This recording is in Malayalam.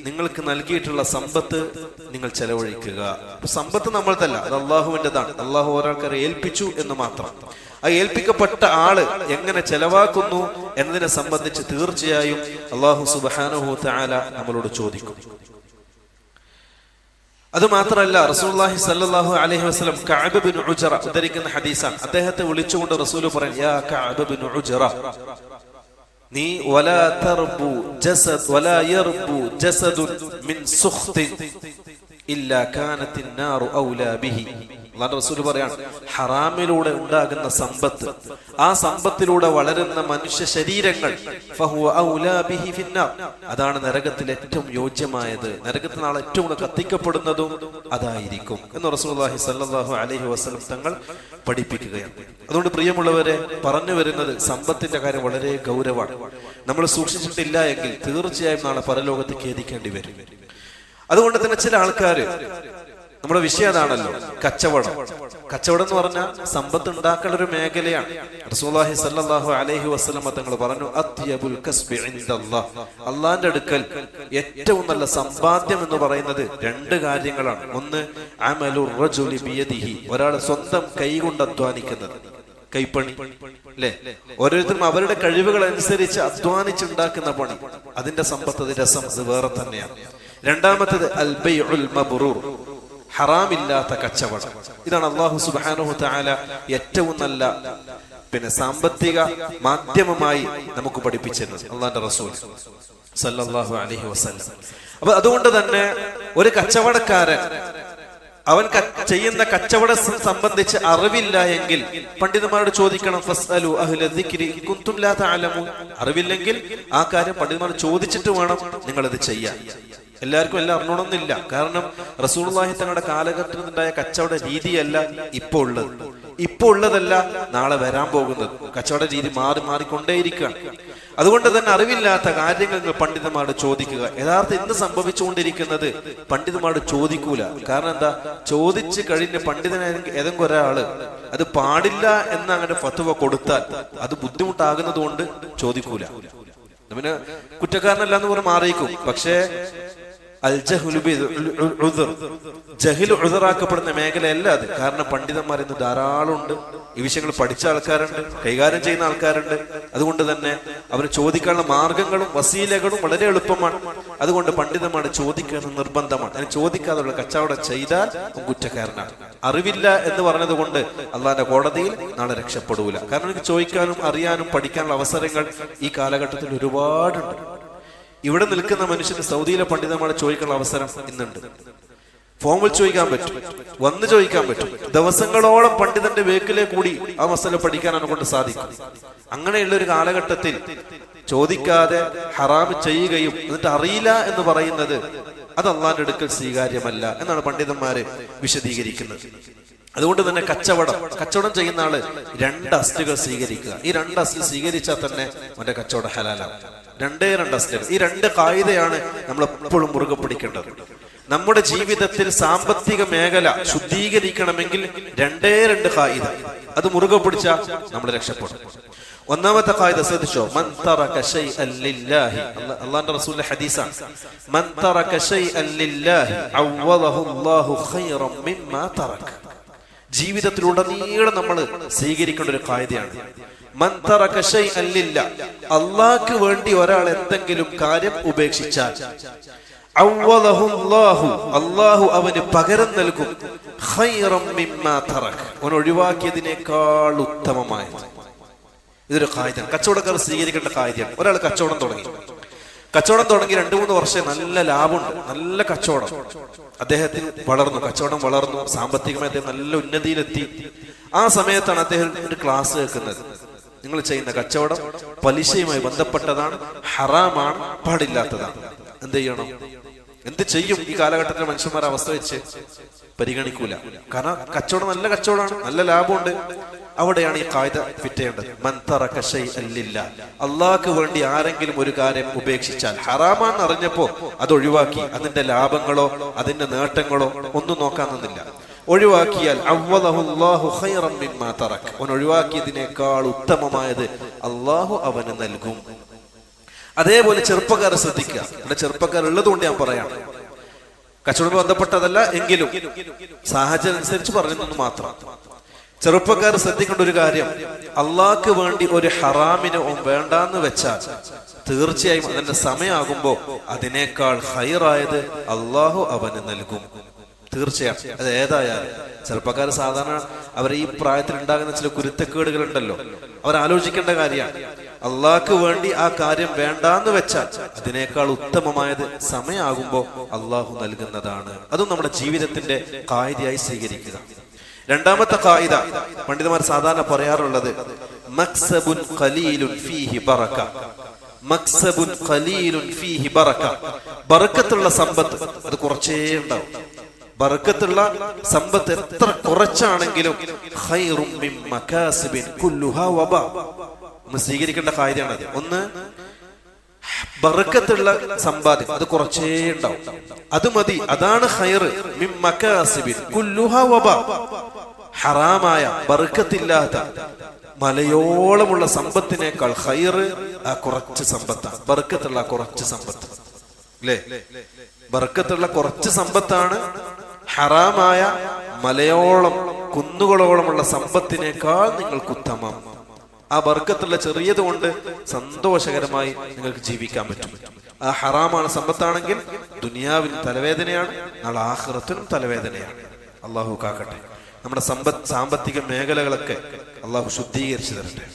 നിങ്ങൾക്ക് നൽകിയിട്ടുള്ള സമ്പത്ത് നിങ്ങൾ ചെലവഴിക്കുക. സമ്പത്ത് നമ്മളതല്ല, അത് അള്ളാഹുവിൻ്റെതാണ്. അള്ളാഹു ഒരാൾക്കാരെ ഏൽപ്പിച്ചു എന്ന് മാത്രം. ആ ഏൽപ്പിക്കപ്പെട്ട ആള് എങ്ങനെ ചെലവാക്കുന്നു എന്നതിനെ സംബന്ധിച്ച് തീർച്ചയായും അള്ളാഹു സുബ്ഹാനഹു വ തആല നമ്മളോട് ചോദിക്കും. അത് മാത്രമല്ല, റസൂലുള്ളാഹി സ്വല്ലല്ലാഹു അലൈഹി വസല്ലം കഅബ് ബിൻ ഉജ്റ ഉദ്ധരിക്കുന്ന ഹദീസാണ്. അദ്ദേഹത്തെ വിളിച്ചുകൊണ്ട് റസൂൽ പറയും, യാ കഅബ് ബിൻ ഉജ്റ, നീ വലാ തർബു ജസദ് വലാ യർബു ജസദുൻ മിൻ സുഖ്തിൻ ഇല്ലാ കാനത്തിൻ നാറു ഔലാ ബിഹി. അല്ലാഹുവിന്റെ റസൂൽ പറയാണ്, ഹറാമിലൂടെ ഉണ്ടാകുന്ന സമ്പത്ത്, ആ സമ്പത്തിലൂടെ വളരുന്ന മനുഷ്യ ശരീരങ്ങൾ ഫഹുവ ഔലാ ബിഹി ഫിന്നാർ, അതാണ് നരകത്തിൽ ഏറ്റവും യോജ്യമായത്, നരകത്തിൽ നാളെ ഏറ്റവും കൂടുതൽ കത്തിക്കപ്പെടുന്നതും അതായിരിക്കും എന്ന് റസൂലുള്ളാഹി സ്വല്ലല്ലാഹു അലൈഹി വസല്ലം തങ്ങൾ പഠിപ്പിക്കുകയാണ്. അതുകൊണ്ട് പ്രിയമുള്ളവരെ, പറഞ്ഞു വരുന്നത് സമ്പത്തിന്റെ കാര്യം വളരെ ഗൗരവമാണ്. നമ്മൾ സൂക്ഷിച്ചിട്ടില്ല എങ്കിൽ തീർച്ചയായും നാളെ പരലോകത്ത് ഖേദിക്കേണ്ടി വരും. അതുകൊണ്ട് തന്നെ ചില ആൾക്കാര്, നമ്മുടെ വിഷയം അതാണല്ലോ, കച്ചവടം. കച്ചവടം എന്ന് പറഞ്ഞാൽ സമ്പത്ത് ഉണ്ടാക്കേണ്ട ഒരു മേഖലയാണ്. റസൂലുള്ളാഹി സ്വല്ലല്ലാഹു അലൈഹി വസല്ലം തങ്ങൾ പറഞ്ഞു, അത്യബുൽ കസ്ബി ഇൻദല്ലാഹ്, അള്ളാന്റെ അടുക്കൽ ഏറ്റവും നല്ല സമ്പാദ്യം എന്ന് പറയുന്നത് രണ്ട് കാര്യങ്ങളാണ്. ഒന്ന് അമലുർ റജുലി ബിയദിഹി, ഒരാൾ സ്വന്തം കൈകൊണ്ട് അധ്വാനിക്കുന്നത്, കൈപ്പണി അല്ലെ, ഓരോരുത്തരും അവരുടെ കഴിവുകൾ അനുസരിച്ച് അധ്വാനിച്ചുണ്ടാക്കുന്ന പണി, അതിന്റെ സമ്പത്ത്, അത് രസം, അത് വേറെ തന്നെയാണ്. രണ്ടാമത്തേത് അൽ ബൈഉൽ മബ്റൂർ, ഹറാമില്ലാത്ത കച്ചവടം. ഇതാണ് അല്ലാഹു സുബ്ഹാനഹു വ തആല ഏറ്റവും നല്ല സാമ്പത്തിക മാധ്യമമായി നമുക്ക് പഠിപ്പിച്ചിരുന്നത്, അല്ലാഹുവിന്റെ റസൂൽ സല്ലല്ലാഹു അലൈഹി വസല്ലം. അപ്പൊ അതുകൊണ്ട് തന്നെ ഒരു കച്ചവടക്കാരൻ അവൻ ചെയ്യുന്ന കച്ചവടം സംബന്ധിച്ച് അറിവില്ല എങ്കിൽ പണ്ഡിതന്മാരോട് ചോദിക്കണം. ഫസ്അലു അഹ്ല ദിക്രി ഇൻ കുൻതും ലാ തഅലമൂൻ, അറിവില്ലെങ്കിൽ ആ കാര്യം പണ്ഡിതന്മാരോട് ചോദിച്ചിട്ട് വേണം നിങ്ങൾ ഇത് ചെയ്യാൻ. എല്ലാവർക്കും എല്ലാം അറിഞ്ഞണമെന്നില്ല. കാരണം റസൂലുള്ളാഹി തങ്ങളുടെ കാലഘട്ടത്തിലുണ്ടായ കച്ചവട രീതിയല്ല ഇപ്പോൾ ഉള്ളത്, ഇപ്പോൾ ഉള്ളതല്ല നാളെ വരാൻ പോകുന്നത്. കച്ചവട രീതി മാറിക്കൊണ്ടേയിരിക്കുകയാണ്. അതുകൊണ്ട് തന്നെ അറിവില്ലാത്ത കാര്യങ്ങൾ പണ്ഡിതന്മാരോട് ചോദിക്കുക. യഥാർത്ഥം ഇന്ന് സംഭവിച്ചുകൊണ്ടിരിക്കുന്നത് പണ്ഡിതന്മാരോട് ചോദിക്കൂല. കാരണം എന്താ, ചോദിച്ചു കഴിഞ്ഞ് പണ്ഡിതനായ ഏതെങ്കിലും ഒരാള് അത് പാടില്ല എന്ന് അങ്ങനെ ഫത്വ കൊടുത്താൽ അത് ബുദ്ധിമുട്ടാകുന്നത് കൊണ്ട് ചോദിക്കൂല. പിന്നെ കുറ്റക്കാരനല്ല എന്ന് പറഞ്ഞ് മാറിയിക്കും. പക്ഷേ ജഹ്ൽ ഉദറാക്കപ്പെടുന്ന മേഖലയല്ല അത്. കാരണം പണ്ഡിതന്മാർ ഇന്ന് ധാരാളം ഉണ്ട്, ഈ വിഷയങ്ങൾ പഠിച്ച ആൾക്കാരുണ്ട്, കൈകാര്യം ചെയ്യുന്ന ആൾക്കാരുണ്ട്. അതുകൊണ്ട് തന്നെ അവന് ചോദിക്കാനുള്ള മാർഗങ്ങളും വസീലകളും വളരെ എളുപ്പമാണ്. അതുകൊണ്ട് പണ്ഡിതന്മാർ ചോദിക്കുന്നത് നിർബന്ധമാണ്. അതിന് ചോദിക്കാതെയുള്ള കച്ചവടം ചെയ്താൽ കുറ്റക്കാരനാണ്. അറിവില്ല എന്ന് പറഞ്ഞത് കൊണ്ട് അള്ളാന്റെ കോടതിയിൽ നാളെ രക്ഷപ്പെടൂല. കാരണം എനിക്ക് ചോദിക്കാനും അറിയാനും പഠിക്കാനുള്ള അവസരങ്ങൾ ഈ കാലഘട്ടത്തിൽ ഒരുപാടുണ്ട്. ഇവിടെ നിൽക്കുന്ന മനുഷ്യന് സൗദിയിലെ പണ്ഡിതന്മാരെ ചോദിക്കാനുള്ള അവസരം ഇന്നുണ്ട്. ഫോമിൽ ചോദിക്കാൻ പറ്റും, വന്ന് ചോദിക്കാൻ പറ്റും. ദിവസങ്ങളോളം പണ്ഡിതന്റെ വേക്കിലെ കൂടി ആ മസല പഠിക്കാൻ കൊണ്ട് സാധിക്കും. അങ്ങനെയുള്ള ഒരു കാലഘട്ടത്തിൽ ചോദിക്കാതെ ഹറാം ചെയ്യുകയും എന്നിട്ട് അറിയില്ല എന്ന് പറയുന്നത് അത് അള്ളാന്റെ അടുക്കൽ സ്വീകാര്യമല്ല എന്നാണ് പണ്ഡിതന്മാര് വിശദീകരിക്കുന്നത്. അതുകൊണ്ട് തന്നെ കച്ചവടം ചെയ്യുന്ന ആള് രണ്ട് അസ്റ്റുകൾ സ്വീകരിക്കുക. ഈ രണ്ട് അസ്റ്റ് സ്വീകരിച്ചാൽ തന്നെ അവന്റെ കച്ചവടം ഹലാലാണ്. രണ്ടേ അസ്റ്റുകൾ. ഈ രണ്ട് കായികയാണ് നമ്മൾ എപ്പോഴും മുറുകെ പിടിക്കേണ്ടത്. നമ്മുടെ ജീവിതത്തിൽ സാമ്പത്തിക മേഖല ശുദ്ധീകരിക്കണമെങ്കിൽ രണ്ടേ കായിക, അത് മുറുകെ പിടിച്ചാൽ നമ്മൾ രക്ഷപ്പെടും. ഒന്നാമത്തെ കായിക ശ്രദ്ധിച്ചോ, മൻ തറക ശൈഅൻ ലില്ലാഹി, അല്ലാഹുവിന്റെ റസൂലിന്റെ ഹദീസാണ്. മൻ തറക ശൈഅൻ ലില്ലാഹി അവ്വദഹു അല്ലാഹു ഖൈറൻ മിമ്മാ തറക. ജീവിതത്തിലുടനീളം നമ്മൾ സ്വീകരിക്കേണ്ട ഒരു കായികയാണ്. മൻ തറക ശൈഅൻ ലില്ലാഹ്, അല്ലാഹുവിന് വേണ്ടി ഒരാൾ എന്തെങ്കിലും കാര്യം ഉപേക്ഷിച്ചാൽ അവ്വദഹു അല്ലാഹു, അല്ലാഹു അവന് പകരം നൽകും ഖൈറൻ മിമ്മാ തറക, അവൻ ഒഴിവാക്കിയതിനേക്കാൾ ഉത്തമമായത്. ഇതൊരു കായികയാണ്, കച്ചവടക്കാർ സ്വീകരിക്കേണ്ട കായികയാണ്. ഒരാൾ കച്ചവടം തുടങ്ങി 2-3 വർഷം നല്ല ലാഭമുണ്ട്, നല്ല കച്ചവടം, അദ്ദേഹത്തിന് കച്ചവടം വളർന്നു, സാമ്പത്തികമായി അദ്ദേഹം നല്ല ഉന്നതിയിലെത്തി. ആ സമയത്താണ് അദ്ദേഹം ഒരു ക്ലാസ് കേൾക്കുന്നത്. നിങ്ങൾ ചെയ്യുന്ന കച്ചവടം പലിശയുമായി ബന്ധപ്പെട്ടതാണ്, ഹറാമാണ്, പാടില്ലാത്തതാണ്. എന്ത് ചെയ്യണം? എന്ത് ചെയ്യും? ഈ കാലഘട്ടത്തിലെ മനുഷ്യന്മാരുടെ അവസ്ഥ വെച്ച് പരിഗണിക്കൂല. കാരണം കച്ചവടം നല്ല കച്ചവടമാണ്, നല്ല ലാഭമുണ്ട്. അവിടെയാണ് ഈ കായിക ഫിറ്റ് ചെയ്യേണ്ടത്. മൻ തറക ശൈഅൻ ലില്ലാഹ്, അല്ലാഹുവിന് വേണ്ടി ആരെങ്കിലും ഒരു കാര്യം ഉപേക്ഷിച്ചാൽ, ഹറാമാണെന്ന് അറിഞ്ഞപ്പോ അത് ഒഴിവാക്കി, അതിന്റെ ലാഭങ്ങളോ അതിന്റെ നേട്ടങ്ങളോ ഒന്നും നോക്കാൻ നിന്നില്ല, ഒഴിവാക്കിയാൽ അവ്വദഹു അല്ലാഹു ഖൈറൻ മിമ്മാ തറക, അവൻ ഒഴിവാക്കിയതിനേക്കാൾ ഉത്തമമായത് അല്ലാഹു അവന് നൽകും. അതേപോലെ ചെറുപ്പക്കാരെ ശ്രദ്ധിക്കുക. ഇവിടെ ചെറുപ്പക്കാരുള്ളത് കൊണ്ട് ഞാൻ പറയാം, കച്ചവടം ബന്ധപ്പെട്ടതല്ല എങ്കിലും സാഹചര്യം അനുസരിച്ച് പറഞ്ഞെന്ന് മാത്രം. ചെറുപ്പക്കാർ ശ്രദ്ധിക്കേണ്ട ഒരു കാര്യം, അള്ളാഹ്ക്ക് വേണ്ടി ഒരു ഹറാമിനെ വേണ്ടാന്ന് വെച്ചാൽ തീർച്ചയായും അതിന്റെ സമയമാകുമ്പോ അതിനേക്കാൾ ഹൈറായത് അള്ളാഹു അവന് നൽകും. തീർച്ചയായും അത് ഏതായാലും. ചെറുപ്പക്കാർ സാധാരണ അവർ ഈ പ്രായത്തിൽ ഉണ്ടാകുന്ന ചില കുരുത്തക്കേടുകൾ ഉണ്ടല്ലോ, അവർ ആലോചിക്കേണ്ട കാര്യമാണ്. അള്ളാഹ്ക്ക് വേണ്ടി ആ കാര്യം വേണ്ടാന്ന് വെച്ചാൽ അതിനേക്കാൾ ഉത്തമമായത് സമയമാകുമ്പോ അള്ളാഹു നൽകുന്നതാണ്. അതും നമ്മുടെ ജീവിതത്തിന്റെ ഖായിദയായി സ്വീകരിക്കുക. രണ്ടാമത്തെ ഖായിദ പണ്ഡിതന്മാർ സാധാരണ പറയാറുള്ളത് മക്സബുൻ ഖലീലുൻ ഫീഹി ബറക. മക്സബുൻ ഖലീലുൻ ഫീഹി ബറക. ബറക്കത്തുള്ള സമ്പത്ത് അത് കുറച്ചേ ഉണ്ടാവും. ബറക്കത്തുള്ള സമ്പത്ത് എത്ര കുറച്ചാണെങ്കിലും ഖൈറും മിൻ മകാസിബിൻ കുല്ലുഹാ വബാ. നമ്മൾ സ്വീകരിക്കേണ്ട ഖായിദയാണത്. ഒന്ന്, ബറക്കത്തുള്ള സമ്പാദ്യം അത് കുറച്ചേ ഉണ്ടാവും, അത് മതി, അതാണ് ഖൈർ. മിൻ മകാസിബിൻ കുല്ലുഹാ വബാ. ഹറാമായ ബറക്കത്തില്ലാത്ത മലയോളമുള്ള സമ്പത്തിനേക്കാൾ ഖൈർ ആ കുറച്ച് സമ്പത്താണ്. ബറക്കത്തുള്ള കുറച്ച് സമ്പത്ത് അല്ലേ? ബറക്കത്തുള്ള കുറച്ച് സമ്പത്താണ് ഹറാമായ മലയോളം കുന്നുകളോളമുള്ള സമ്പത്തിനേക്കാൾ നിങ്ങൾക്ക് ഉത്തമം. ആ ബർക്കത്തുള്ള ചെറിയത് കൊണ്ട് സന്തോഷകരമായി നിങ്ങൾക്ക് ജീവിക്കാൻ പറ്റും. ആ ഹറാമാണ് സമ്പത്താണെങ്കിൽ ദുനിയാവിൽ തലവേദനയാണ്, നാളെ ആഖിറത്തിനും തലവേദനയാണ്. അള്ളാഹു കാക്കട്ടെ. നമ്മുടെ സാമ്പത്തിക മേഖലകളൊക്കെ അള്ളാഹു ശുദ്ധീകരിച്ചു തരട്ടെ.